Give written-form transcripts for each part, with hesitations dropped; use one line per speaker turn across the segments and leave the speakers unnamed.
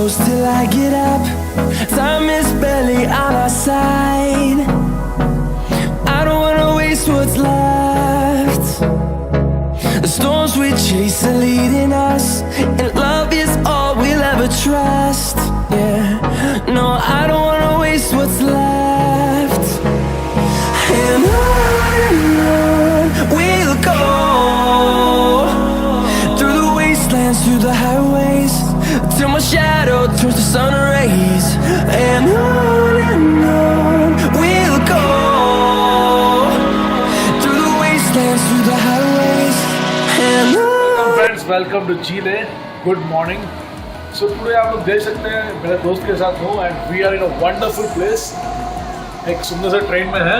close till I get up. Time is barely on our side. I don't wanna waste what's left. The storms we chase are leading us, and love is all we'll ever trust. Yeah, no, I don't wanna waste what's left. And on we'll go, through the wastelands, through the highways, till my shadow turns to sun rays. And on we'll go, through the wastelands, through the highways. And
Welcome friends, welcome to Chile. Good morning. So today आप लोग देख सकते हैं मेरे दोस्त के साथ हूँ and we are in a wonderful place. एक सुंदर सा ट्रेन में है.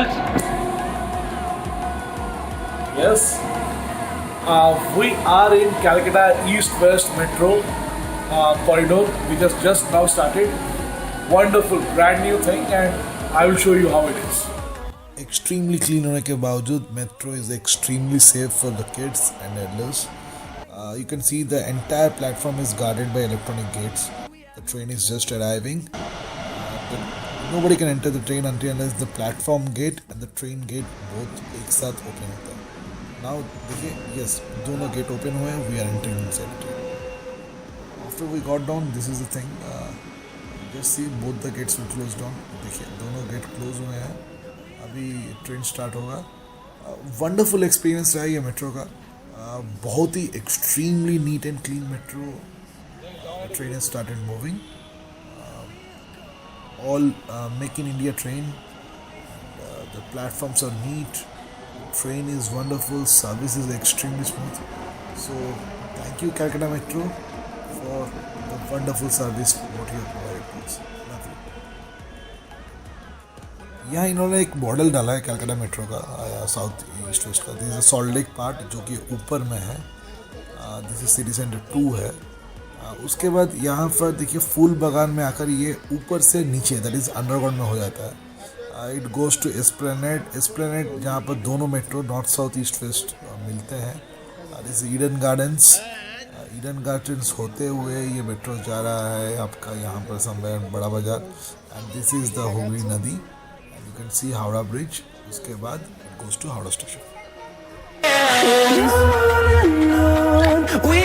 Yes. We are in Calcutta East-West Metro Corridor, which has just now started. Wonderful, brand new thing, and I will show you how it is.
Extremely clean होने के बावजूद metro is extremely safe for the kids and elders. You can see the entire platform is guarded by electronic gates. The train is just arriving. Nobody can enter the train unless the platform gate and the train gate both एक साथ open होता है. Now देखिए, yes, दोनों gate open हुए हैं. We are entering inside the train. After we got down, this is the thing. Just see both the gates will close down. देखिए, दोनों gate close हुए हैं. अभी ट्रेन स्टार्ट होगा. वंडरफुल एक्सपीरियंस रहा ये मेट्रो का. बहुत ही extremely neat and clean metro. Train has started moving. All make in India train. The platforms are neat. Train is wonderful. Service is extremely smooth. So thank you Calcutta metro for the wonderful service what you provide please. यहाँ इन्होंने एक model डाला है Calcutta metro का south east west का. This is Salt lake part जो कि ऊपर में है. दिस इज सिटी सेंटर 2 है. उसके बाद यहाँ पर देखिए फूल बागान में आकर ये ऊपर से नीचे दैट इज़ अंडरग्राउंड में हो जाता है. इट गोज़ टू एस्प्लेनेड जहाँ पर दोनों metro north south east waste मिलते हैं. दिस ईडन गार्डन्स होते हुए ये मेट्रो जा रहा है आपका यहाँ पर समवेयर बड़ा बाजार. And this is the Hooghly नदी. You can see Howrah bridge. उसके बाद it goes to Howrah station.
we